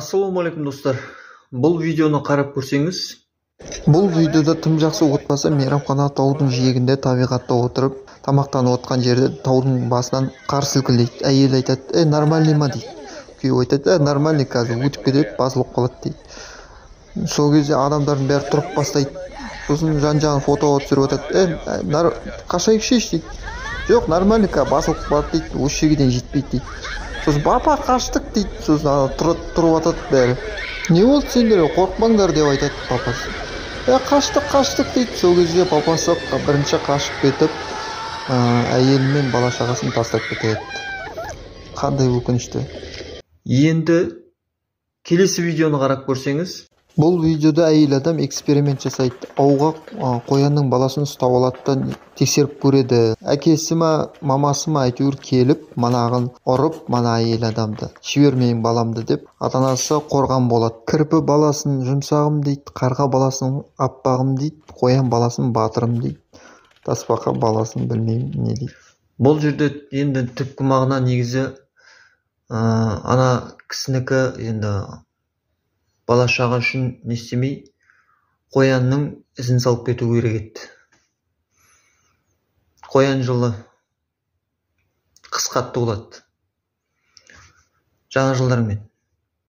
Ассалаумағалейкум достар. Бұл видеоны қарап көрсеңіз, Бұл видеода тым жақсы отбасы мейрамхана таудың жиегінде табиғатта отырып, тамақтанып отқан жерде таудың басынан қар сілкілдейді. Әйел айтады: нормальный ма дейді. Күйеу айтады: нормальный, қазір өтіп кетеді, басылып қалады дейді. Сол кезде адамдардың бәрі тұрып бастайды. Сосын жан-жағын фотоға түсіріп жатады: қашайықшы дейді. Жоқ, нормальный, басылып қалады дейді, осы жерге дейін жетпейді дейді. Сосын: папа, қаштық дейді. Сосын тұрып жатады бәрі. Не болды сендер, қорықпаңдар деп айтады папасы. Қаштық дейді. Сол кезде папасы бірінші қашып кетіп, әйелі мен бала шағасын тастап кетеді. Қандай өкінішті. енді келесі видеоны қарап көрсеңіз, Бұл видеода әйел адам эксперимент жасайды. Ауға қоянның баласын ұстап алады да тексеріп көреді. Әкесі ма, мамасы ма әйтеуір келіп, манағын ұрып, мана әйел адамды жібермейін баламды деп, ата-анасы қорған болады. Кірпі баласын жұмсағым дейді, қарға баласын аппағым дейді, қоян баласын батырым дейді, тасбақа баласын білмеймін не дейді. бұл жерде енді түпкі мағына негізі ана кісінікі енді бала шаға үшін не істемей, қоянның ізін салып кету керек еді. Қоян жылы қыс қатты болады, жаңа жылдармен.